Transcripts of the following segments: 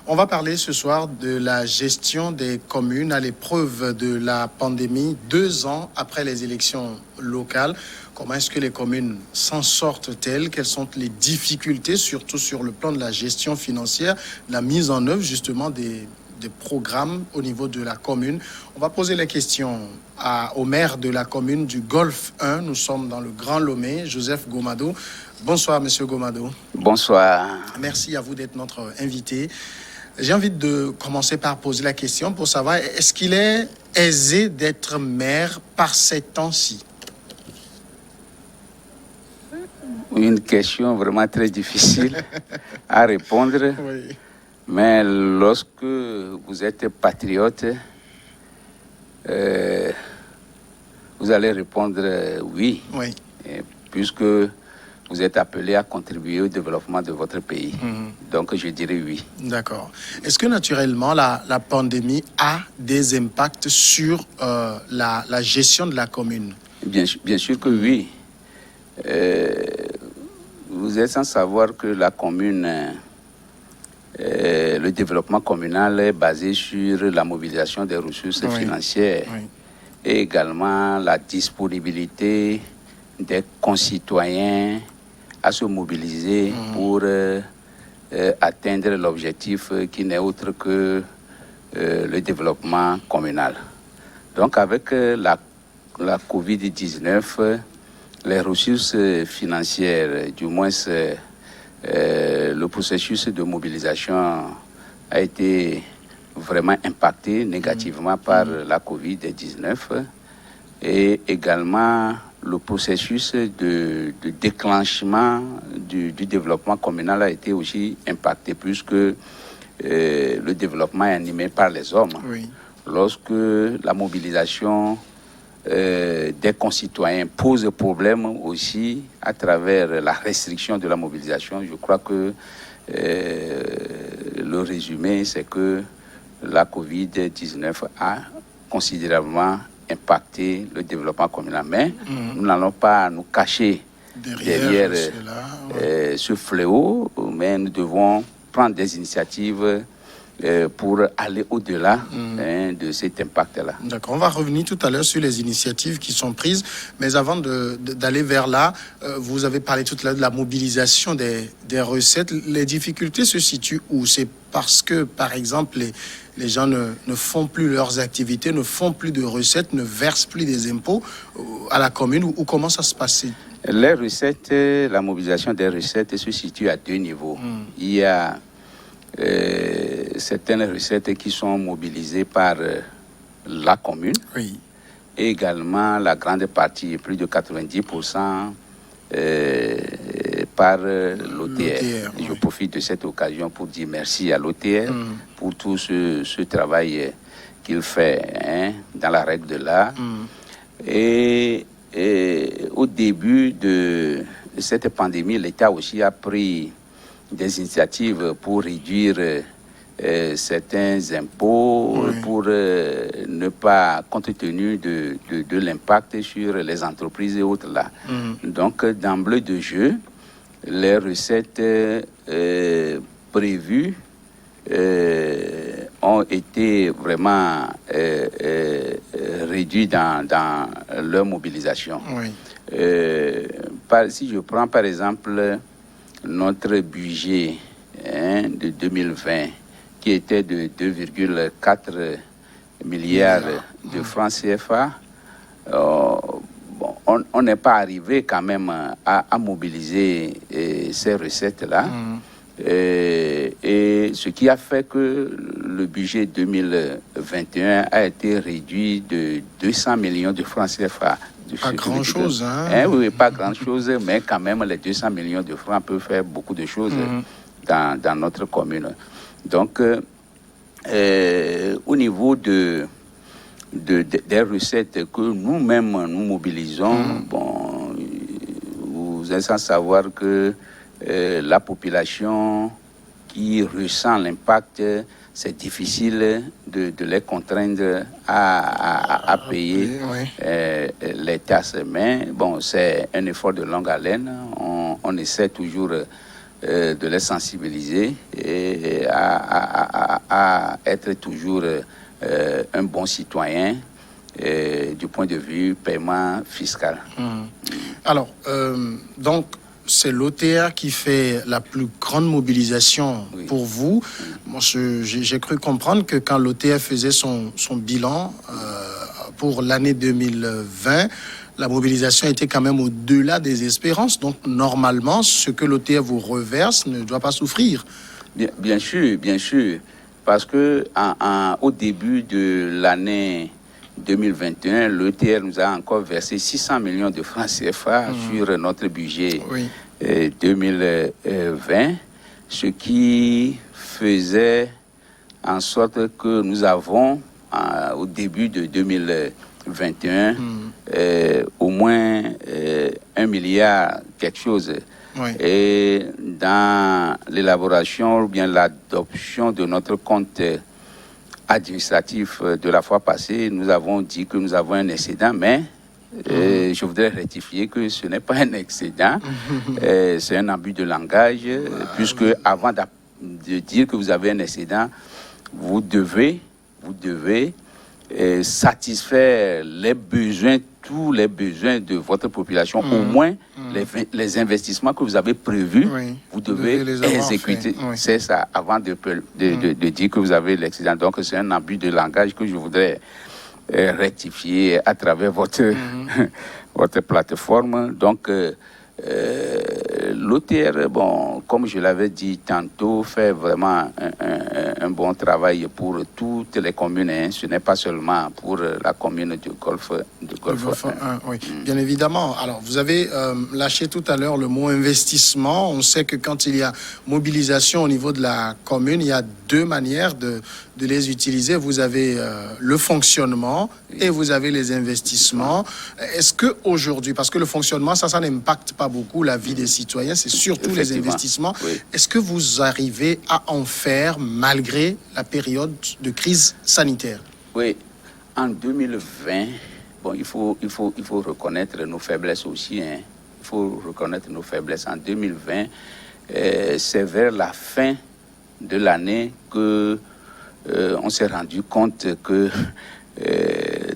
On va parler ce soir de la gestion des communes à l'épreuve de la pandémie, 2 ans après les élections locales. Comment est-ce que les communes s'en sortent-elles? Quelles sont les difficultés, surtout sur le plan de la gestion financière, la mise en œuvre justement des programmes au niveau de la commune? On va poser les questions au maire de la commune du Golfe 1. Nous sommes dans le Grand Lomé, Joseph Gomado. Bonsoir, monsieur Gomado. Bonsoir. Merci à vous d'être notre invité. J'ai envie de commencer par poser la question pour savoir, est-ce qu'il est aisé d'être maire par ces temps-ci? Une question vraiment très difficile à répondre. Oui. Mais lorsque vous êtes patriote, vous allez répondre oui. Oui. Puisque vous êtes appelé à contribuer au développement de votre pays. Donc, je dirais oui. D'accord. Est-ce que naturellement, la pandémie a des impacts sur la gestion de la commune? Bien sûr que oui. Vous êtes sans savoir que la commune, le développement communal est basé sur la mobilisation des ressources financières et également la disponibilité des concitoyens à se mobiliser pour atteindre l'objectif qui n'est autre que le développement communal. Donc avec la Covid-19, les ressources financières, du moins le processus de mobilisation a été vraiment impacté négativement par la Covid-19 et également le processus de déclenchement du développement communal a été aussi impacté puisque le développement est animé par les hommes. Oui. Lorsque la mobilisation des concitoyens pose problème aussi à travers la restriction de la mobilisation, je crois que le résumé, c'est que la Covid-19 a considérablement impacter le développement communal. Mais nous n'allons pas nous cacher derrière ce fléau, mais nous devons prendre des initiatives pour aller au-delà de cet impact-là. D'accord, on va revenir tout à l'heure sur les initiatives qui sont prises, mais avant d'aller vers là, vous avez parlé tout à l'heure de la mobilisation des recettes. Les difficultés se situent où? C'est parce que, par exemple, les gens ne font plus leurs activités, ne font plus de recettes, ne versent plus des impôts à la commune, ou comment ça se passe? Les recettes, la mobilisation des recettes se situe à 2 niveaux. Il y a certaines recettes qui sont mobilisées par la commune. Oui. Et également la grande partie, plus de 90%, par l'OTR. Je profite de cette occasion pour dire merci à l'OTR pour tout ce travail qu'il fait dans la règle de l'art. Et au début de cette pandémie, l'État aussi a pris des initiatives pour réduire certains impôts, pour ne pas, compte tenu de l'impact sur les entreprises et autres là. Donc, d'emblée de jeu, les recettes prévues ont été vraiment réduites dans leur mobilisation. Si je prends par exemple notre budget de 2020, qui était de 2,4 milliards de francs CFA, on n'est pas arrivé quand même à mobiliser ces recettes-là. Et ce qui a fait que le budget 2021 a été réduit de 200 millions de francs CFA. Pas grand-chose, hein? Oui, pas grand-chose, mais quand même, les 200 millions de francs peuvent faire beaucoup de choses dans notre commune. Donc, au niveau des recettes que nous-mêmes nous mobilisons, bon, vous êtes sans savoir que la population qui ressent l'impact, c'est difficile de les contraindre à payer les tasses. Mais bon, c'est un effort de longue haleine. On essaie toujours de les sensibiliser et à être toujours un bon citoyen du point de vue paiement fiscal. Alors, donc, c'est l'OTR qui fait la plus grande mobilisation pour vous. Moi, j'ai cru comprendre que quand l'OTR faisait son bilan pour l'année 2020, la mobilisation était quand même au-delà des espérances. Donc, normalement, ce que l'OTR vous reverse ne doit pas souffrir. Bien sûr. Parce que au début de l'année 2021, l'ETR nous a encore versé 600 millions de francs CFA sur notre budget 2020, ce qui faisait en sorte que nous avons, au début de 2021, au moins 1 milliard quelque chose. Et dans l'élaboration ou bien l'adoption de notre compte administratif de la fois passée, nous avons dit que nous avons un excédent, mais je voudrais rectifier que ce n'est pas un excédent, c'est un abus de langage, puisque avant de dire que vous avez un excédent, vous devez satisfaire les besoins, tous les besoins de votre population, au moins les investissements que vous avez prévus, vous devez les exécuter. C'est ça, avant de dire que vous avez l'excédent. Donc c'est un abus de langage que je voudrais rectifier à travers votre plateforme. Donc l'OTR, bon, comme je l'avais dit tantôt, fait vraiment un bon travail pour toutes les communes. Ce n'est pas seulement pour la commune de Golfe 1. Oui, bien évidemment. Alors, vous avez lâché tout à l'heure le mot investissement. On sait que quand il y a mobilisation au niveau de la commune, il y a deux manières de les utiliser. Vous avez le fonctionnement et vous avez les investissements. Est-ce qu'aujourd'hui, parce que le fonctionnement, ça n'impacte pas beaucoup la vie des citoyens, c'est surtout les investissements. Est-ce que vous arrivez à en faire malgré la période de crise sanitaire? Oui, en 2020, bon, il faut reconnaître nos faiblesses aussi. Il faut reconnaître nos faiblesses. En 2020, c'est vers la fin de l'année que on s'est rendu compte que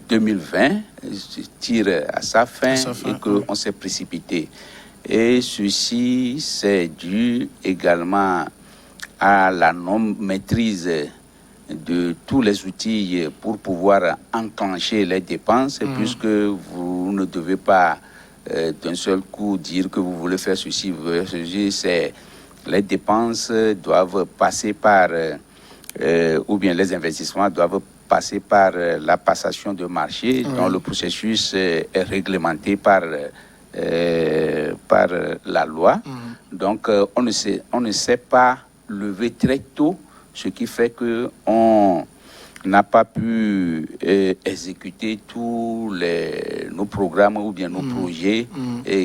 2020 tire à sa fin et qu'on s'est précipité. Et ceci, c'est dû également à la non-maîtrise de tous les outils pour pouvoir enclencher les dépenses, puisque vous ne devez pas d'un seul coup dire que vous voulez faire ceci, vous voulez faire ceci. Les dépenses doivent passer par, ou bien les investissements doivent passer par la passation de marché, dont le processus est réglementé par la loi. Donc, on ne sait pas lever très tôt, ce qui fait qu'on n'a pas pu exécuter tous nos programmes ou bien nos projets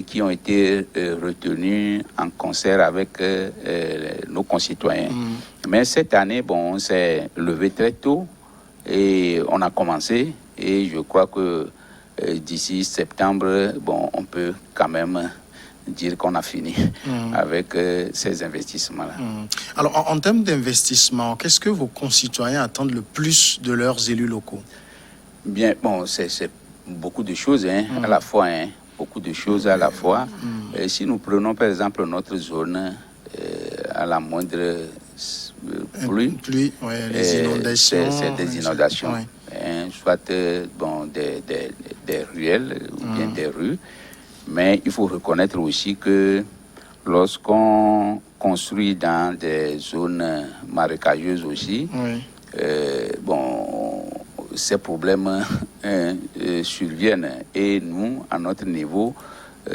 qui ont été retenus en concert avec nos concitoyens. Mais cette année, bon, on s'est levé très tôt et on a commencé. Et je crois que d'ici septembre, bon, on peut quand même dire qu'on a fini avec ces investissements-là. Alors, en termes d'investissement, qu'est-ce que vos concitoyens attendent le plus de leurs élus locaux? Bien, bon, c'est beaucoup de choses à la fois, beaucoup de choses à la fois. Si nous prenons par exemple notre zone, à la moindre pluie, les inondations, c'est des inondations. Soit bon, des ruelles ou bien des rues. Mais il faut reconnaître aussi que lorsqu'on construit dans des zones marécageuses aussi, bon, ces problèmes surviennent. Et nous, à notre niveau,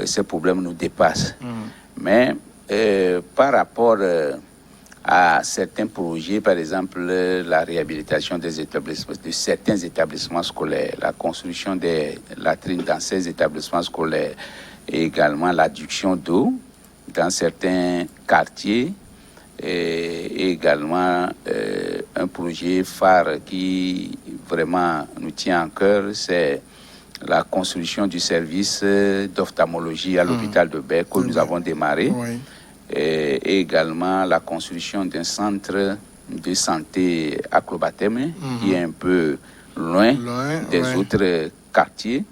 ces problèmes nous dépassent. Mais par rapport à certains projets, par exemple la réhabilitation de certains établissements scolaires, la construction des latrines dans ces établissements scolaires et également l'adduction d'eau dans certains quartiers et également un projet phare qui vraiment nous tient à cœur, c'est la construction du service d'ophtalmologie à l'hôpital de Bèque que nous avons démarré. et également la construction d'un centre de santé à Klobatem, qui est un peu loin des autres quartiers.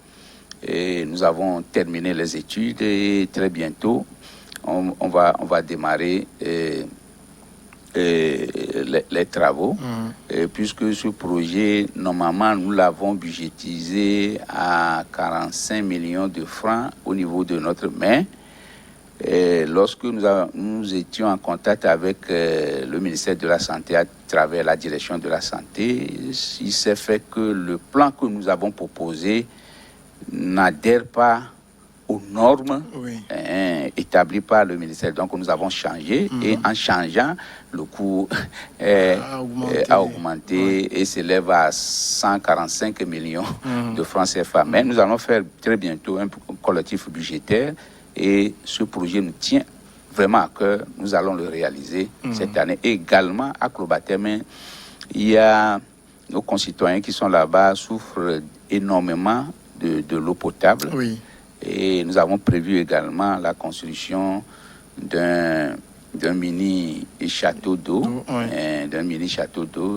Et nous avons terminé les études et très bientôt, on va démarrer les travaux, puisque ce projet, normalement, nous l'avons budgétisé à 45 millions de francs au niveau de notre main. Et lorsque nous étions en contact avec le ministère de la Santé à travers la direction de la Santé, il s'est fait que le plan que nous avons proposé n'adhère pas aux normes établies par le ministère. Donc nous avons changé et en changeant, le coût a augmenté et s'élève à 145 millions de francs CFA. Mais nous allons faire très bientôt un collectif budgétaire et ce projet nous tient vraiment à cœur. Nous allons le réaliser cette année. Et également à Klobatem, il y a nos concitoyens qui sont là-bas souffrent énormément de l'eau potable. Et nous avons prévu également la construction d'un mini château d'eau,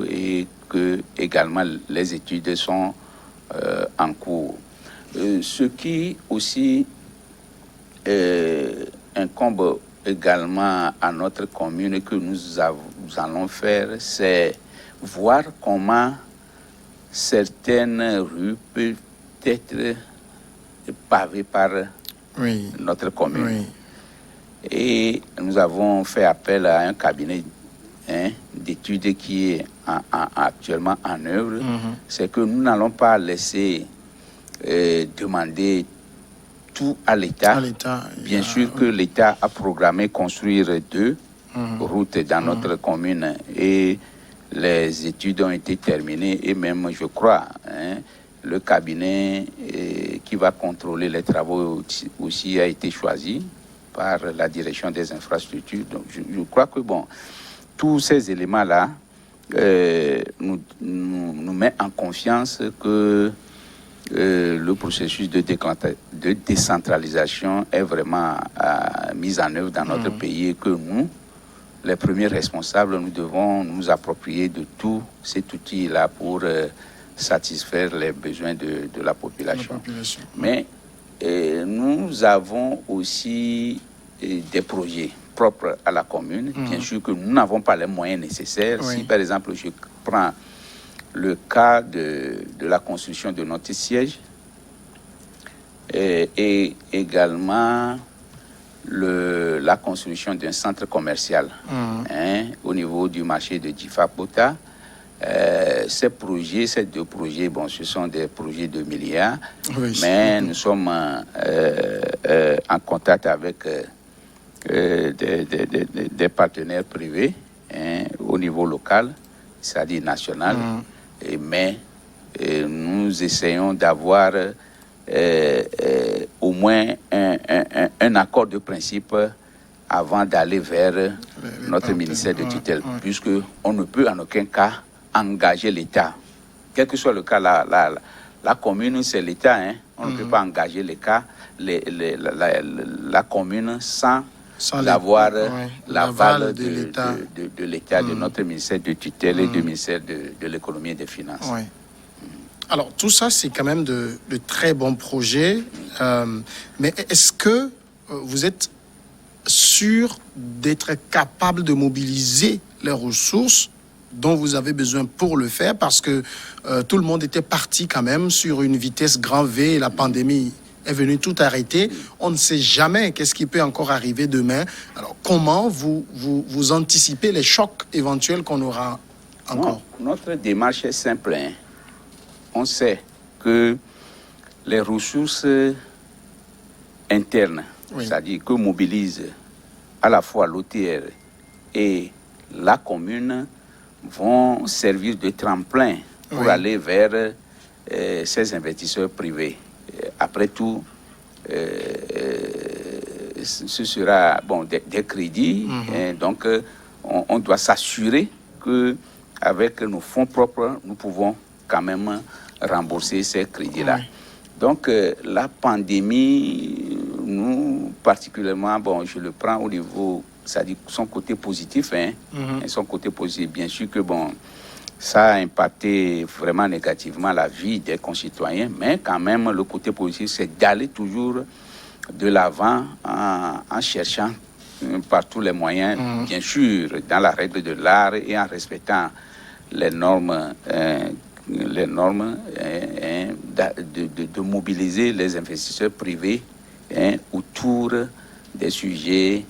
et que également les études sont en cours. Ce qui aussi incombe également à notre commune que nous allons faire, c'est voir comment certaines rues peuvent être pavées par notre commune. Et nous avons fait appel à un cabinet d'études qui est actuellement en œuvre. C'est que nous n'allons pas laisser demander tout à l'État. Bien sûr que l'État a programmé construire 2 routes dans notre commune et les études ont été terminées et même, je crois, le cabinet qui va contrôler les travaux aussi a été choisi par la direction des infrastructures. Donc je crois que tous ces éléments-là nous met en confiance que le processus de décentralisation est vraiment mis en œuvre dans notre pays et que nous, les premiers responsables, nous devons nous approprier de tout cet outil-là pour satisfaire les besoins de la population. Mais nous avons aussi des projets propres à la commune. Bien sûr que nous n'avons pas les moyens nécessaires. Si par exemple je prends le cas de la construction de notre siège et également la construction d'un centre commercial au niveau du marché de Djifapota. Ces 2 projets, ce sont des projets de milliards, mais nous sommes en contact avec des partenaires privés au niveau local, c'est-à-dire national, mais nous essayons d'avoir au moins un accord de principe avant d'aller vers notre ministère de tutelle, puisqu'on ne peut en aucun cas engager l'État. Quel que soit le cas, la commune, c'est l'État. On ne peut pas engager la commune sans avoir l'aval de l'État, de notre ministère de tutelle et du ministère de l'économie et des finances. Alors, tout ça, c'est quand même de très bons projets. Mais est-ce que vous êtes sûr d'être capable de mobiliser les ressources dont vous avez besoin pour le faire? Parce que tout le monde était parti quand même sur une vitesse grand V et la pandémie est venue tout arrêter. On ne sait jamais qu'est-ce qui peut encore arriver demain. Alors, comment vous anticipez les chocs éventuels qu'on aura encore? Notre démarche est simple. On sait que les ressources internes, c'est-à-dire que mobilisent à la fois l'OTR et la commune, vont servir de tremplin pour aller vers ces investisseurs privés. Après tout, ce sera des crédits. Donc, on doit s'assurer qu'avec nos fonds propres, nous pouvons quand même rembourser ces crédits-là. Donc, la pandémie, nous, particulièrement, je le prends au niveau son côté positif, et son côté positif. Bien sûr que ça a impacté vraiment négativement la vie des concitoyens, mais quand même, le côté positif, c'est d'aller toujours de l'avant en cherchant par tous les moyens, bien sûr, dans la règle de l'art et en respectant les normes, de mobiliser les investisseurs privés autour des sujets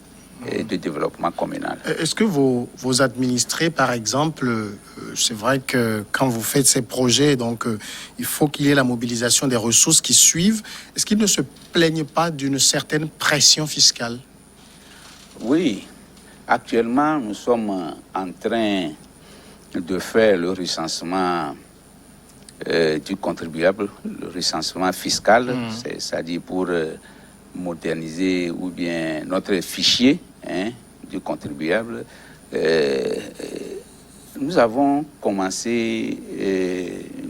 de développement communal. Est-ce que vos administrés, par exemple, c'est vrai que quand vous faites ces projets, donc il faut qu'il y ait la mobilisation des ressources qui suivent, est-ce qu'ils ne se plaignent pas d'une certaine pression fiscale? Oui, actuellement, nous sommes en train de faire le recensement du contribuable, le recensement fiscal, c'est-à-dire pour moderniser ou bien notre fichier du contribuable. Nous avons commencé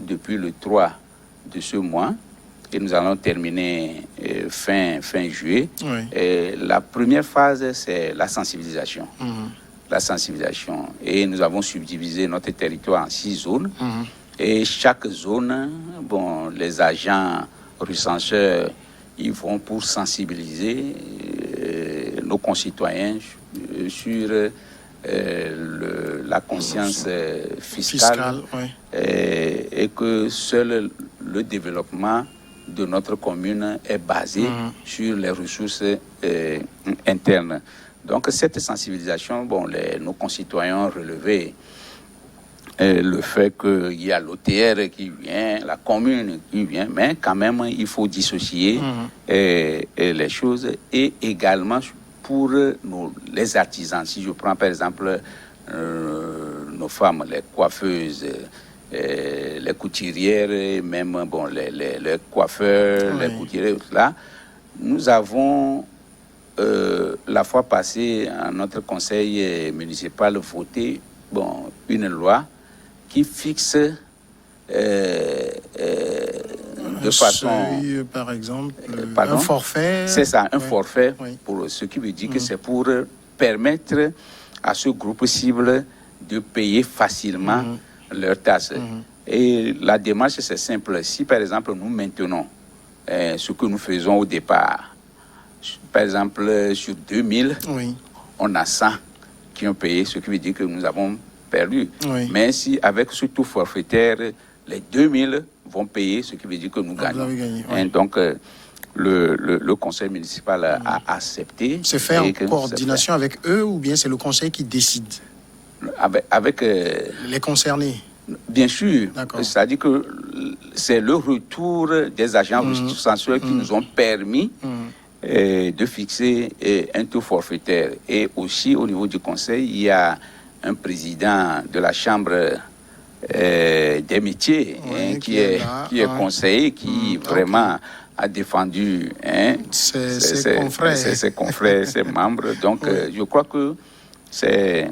depuis le 3 de ce mois et nous allons terminer fin juillet. Oui. La première phase, c'est la sensibilisation. La sensibilisation. Et nous avons subdivisé notre territoire en 6 zones. Et chaque zone, les agents recenseurs, ils vont pour sensibiliser nos concitoyens sur la conscience fiscale oui. Et que seul le développement de notre commune est basé sur les ressources internes. Donc cette sensibilisation, nos concitoyens ont relevé le fait qu'il y a l'OTR qui vient, la commune qui vient, mais quand même, il faut dissocier les choses. Et également pour les artisans. Si je prends par exemple nos femmes, les coiffeuses, les couturières, même les coiffeurs, les couturiers, là, nous avons la fois passée, à notre conseil municipal, voté une loi qui fixe de façon... Seuil, par exemple, un forfait. C'est ça, un forfait, pour ce qui veut dire que c'est pour permettre à ce groupe cible de payer facilement leurs tâches. Et la démarche, c'est simple. Si, par exemple, nous maintenons ce que nous faisons au départ, par exemple, sur 2000, on a 100 qui ont payé, ce qui veut dire que nous avons perdu. Mais si, avec ce taux forfaitaire, les 2000 vont payer, ce qui veut dire que nous gagnons. Donc, le conseil municipal a accepté. C'est fait en coordination avec eux ou bien c'est le conseil qui décide? Avec les concernés. Bien sûr. C'est-à-dire que c'est le retour des agents recenseurs qui nous ont permis de fixer un taux forfaitaire. Et aussi, au niveau du conseil, il y a un président de la chambre des métiers qui est conseiller, qui vraiment a défendu ses confrères, ses membres. Donc, je crois que c'est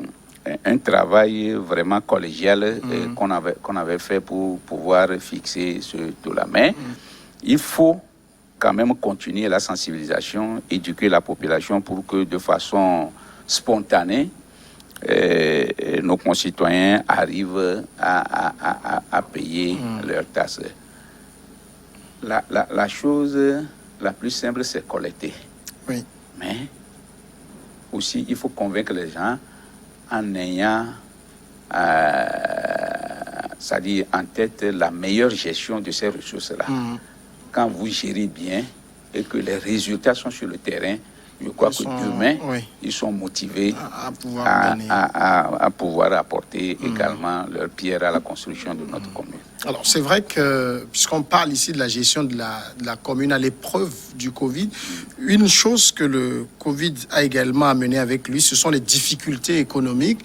un travail vraiment collégial qu'on avait fait pour pouvoir fixer ce taux-là. Mais il faut quand même continuer la sensibilisation, éduquer la population pour que de façon spontanée, nos concitoyens arrivent à payer leurs taxes. La chose la plus simple, c'est collecter. Mais aussi, il faut convaincre les gens en ayant, c'est-à-dire en tête, la meilleure gestion de ces ressources-là. Quand vous gérez bien et que les résultats sont sur le terrain, je crois que demain, ils sont motivés à pouvoir apporter également leur pierre à la construction de notre commune. Alors, c'est vrai que, puisqu'on parle ici de la gestion de la commune à l'épreuve du Covid, une chose que le Covid a également amené avec lui, ce sont les difficultés économiques.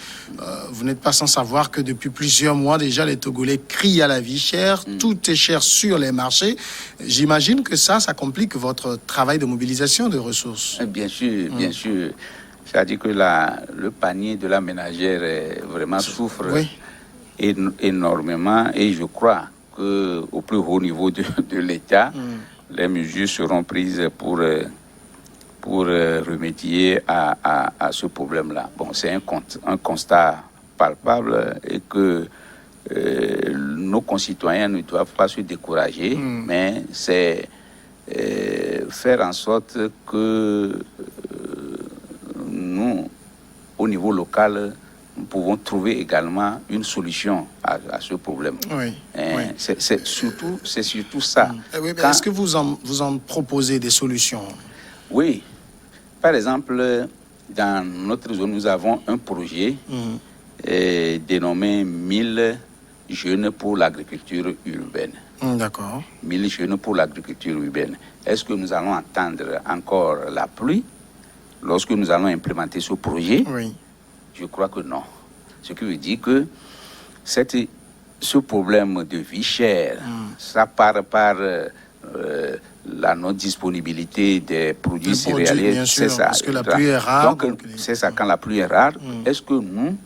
Vous n'êtes pas sans savoir que depuis plusieurs mois déjà, les Togolais crient à la vie chère, tout est cher sur les marchés. J'imagine que ça complique votre travail de mobilisation de ressources. Bien sûr, bien sûr. C'est-à-dire que le panier de la ménagère vraiment souffre énormément et je crois qu'au plus haut niveau de l'État, les mesures seront prises pour pour remédier à ce problème-là. Bon, c'est un constat palpable et que nos concitoyens ne doivent pas se décourager, mais c'est faire en sorte que nous, au niveau local, nous pouvons trouver également une solution à ce problème. Oui, oui. C'est surtout ça. Oui, est-ce que vous en proposez des solutions? Oui. Par exemple, dans notre zone, nous avons un projet dénommé 1000 jeunes pour l'agriculture urbaine. D'accord. 1000 jeunes pour l'agriculture urbaine. Est-ce que nous allons attendre encore la pluie lorsque nous allons implémenter ce projet? Oui. Je crois que non. Ce qui veut dire que ce problème de vie chère, ça part par la non-disponibilité des produits céréaliers. Bien sûr, c'est ça. Parce que la pluie est rare. Donc c'est ça, quand la pluie est rare, est-ce que nous,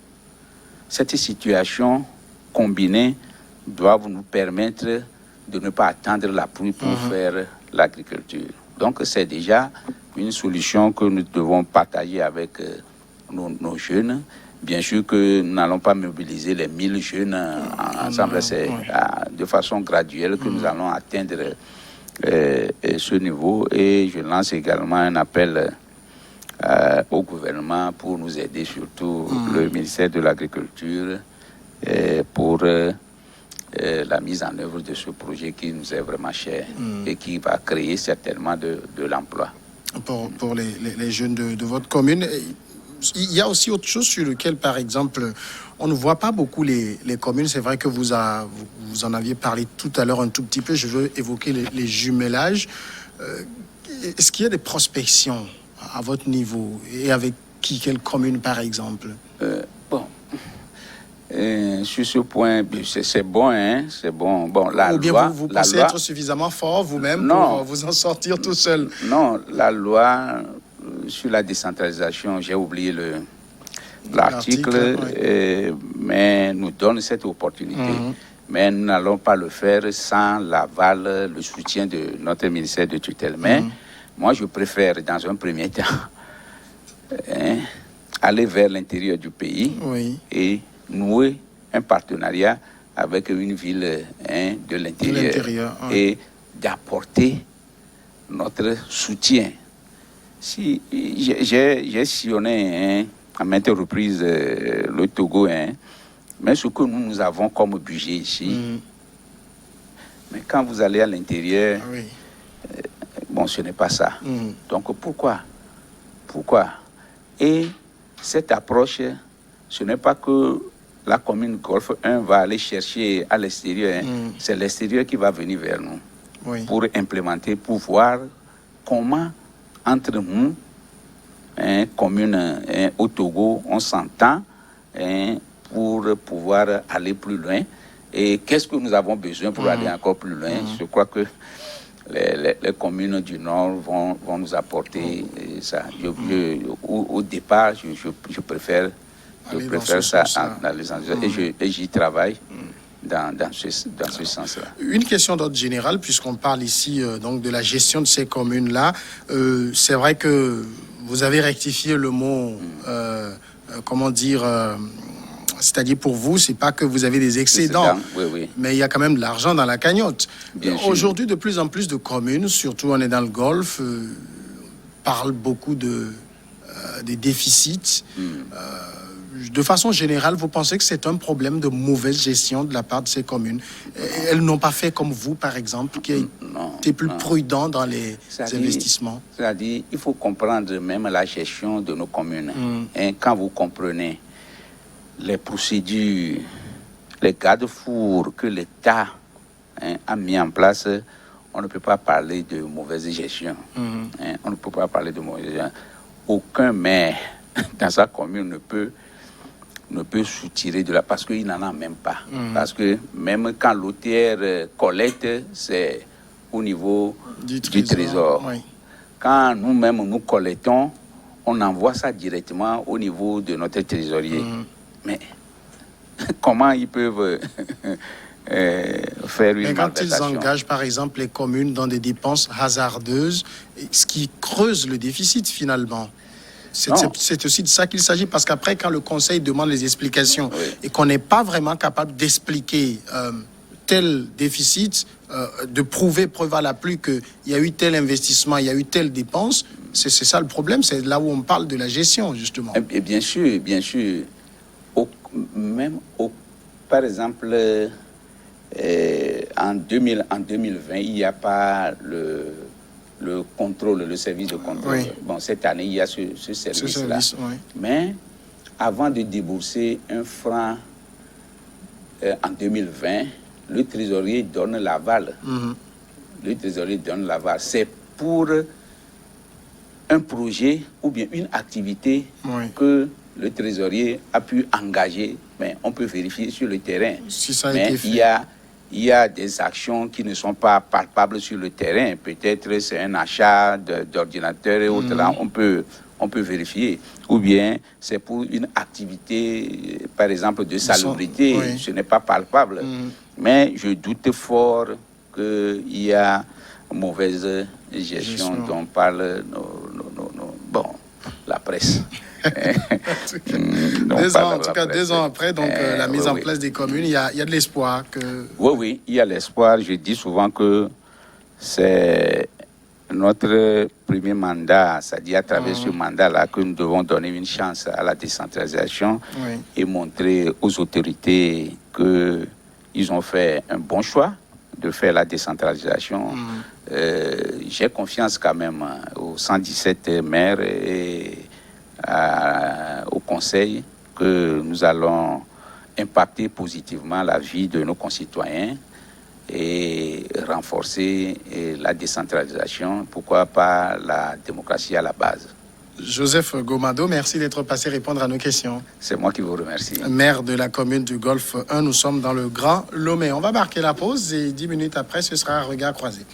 cette situation combinée, doivent nous permettre de ne pas attendre la pluie pour faire l'agriculture. Donc c'est déjà une solution que nous devons partager avec nos jeunes. Bien sûr que nous n'allons pas mobiliser les 1000 jeunes ensemble, c'est de façon graduelle que nous allons atteindre ce niveau. Et je lance également un appel au gouvernement pour nous aider, surtout le ministère de l'Agriculture, pour la mise en œuvre de ce projet qui nous est vraiment cher et qui va créer certainement de l'emploi. Pour les jeunes de votre commune. Il y a aussi autre chose sur lequel, par exemple, on ne voit pas beaucoup les communes. C'est vrai que vous en aviez parlé tout à l'heure un tout petit peu. Je veux évoquer les jumelages. Est-ce qu'il y a des prospections à votre niveau? Et avec quelle commune, par exemple? Sur ce point, c'est bon, hein? C'est bon. Bon, ou bien vous pensez être suffisamment fort vous-même pour vous en sortir tout seul? Non, la loi sur la décentralisation, j'ai oublié l'article, mais nous donne cette opportunité. Mais nous n'allons pas le faire sans l'aval, le soutien de notre ministère de tutelle. Mais moi, je préfère, dans un premier temps, aller vers l'intérieur du pays et nouer un partenariat avec une ville de l'intérieur et d'apporter notre soutien. Si j'ai sillonné à maintes reprises le Togo, mais ce que nous avons comme budget ici, mais quand vous allez à l'intérieur, bon, ce n'est pas ça. Donc pourquoi? Et cette approche, ce n'est pas que la commune Golfe 1 va aller chercher à l'extérieur, c'est l'extérieur qui va venir vers nous pour implémenter, pour voir comment entre nous, commune au Togo, on s'entend pour pouvoir aller plus loin. Et qu'est-ce que nous avons besoin pour aller encore plus loin? Je crois que les communes du Nord vont nous apporter ça. Au départ, je préfère ça dans les endroits. Et j'y travaille dans ce sens-là. Une question d'ordre général, puisqu'on parle ici donc de la gestion de ces communes-là. C'est vrai que vous avez rectifié le mot, c'est-à-dire pour vous, c'est pas que vous avez des excédents, mais il y a quand même de l'argent dans la cagnotte. Aujourd'hui, de plus en plus de communes, surtout on est dans le Golfe, parlent beaucoup des déficits. De façon générale, vous pensez que c'est un problème de mauvaise gestion de la part de ces communes? Elles n'ont pas fait comme vous, par exemple, qui étaient plus prudents dans les investissements. C'est-à-dire, il faut comprendre même la gestion de nos communes. Quand vous comprenez les procédures, les garde-fous que l'État a mis en place, on ne peut pas parler de mauvaise gestion. On ne peut pas parler de mauvaise gestion. Aucun maire dans sa commune ne peut soutirer de là parce qu'il n'en a même pas. Parce que même quand l'OTR collecte, c'est au niveau du trésor. Quand nous-mêmes nous collectons, on envoie ça directement au niveau de notre trésorier. Mais comment ils peuvent faire une Mais quand ils malversation. engagent, par exemple, les communes dans des dépenses hasardeuses, ce qui creuse le déficit finalement. C'est aussi de ça qu'il s'agit, parce qu'après, quand le Conseil demande les explications et qu'on n'est pas vraiment capable d'expliquer tel déficit, de prouver preuve à la pluie qu'il y a eu tel investissement, il y a eu telle dépense, c'est ça le problème, c'est là où on parle de la gestion, justement. Et bien sûr, par exemple, en 2020, il n'y a pas le contrôle, le service de contrôle. Oui. Bon, cette année, il y a ce service-là. Oui. Mais avant de débourser un franc en 2020, le trésorier donne l'aval. Le trésorier donne l'aval. C'est pour un projet ou bien une activité que le trésorier a pu engager, mais on peut vérifier sur le terrain. Si ça a mais été fait. Il y a des actions qui ne sont pas palpables sur le terrain. Peut-être c'est un achat d'ordinateurs et autres. Là, on peut vérifier. Ou bien c'est pour une activité, par exemple, de salubrité. Ce n'est pas palpable. Mais je doute fort qu'il y a mauvaise gestion dont parle la presse. 2 ans, en tout cas, 2 ans après, donc la mise en place des communes, il y a de l'espoir que... Oui, il y a l'espoir. Je dis souvent que c'est notre premier mandat, c'est-à-dire à travers ce mandat-là que nous devons donner une chance à la décentralisation et montrer aux autorités qu'ils ont fait un bon choix de faire la décentralisation. J'ai confiance quand même aux 117 maires et au Conseil que nous allons impacter positivement la vie de nos concitoyens et renforcer la décentralisation, pourquoi pas la démocratie à la base. Joseph Gomado, merci d'être passé répondre à nos questions. C'est moi qui vous remercie. Maire de la commune du Golfe 1, nous sommes dans le Grand Lomé. On va marquer la pause et 10 minutes après, ce sera un regard croisé.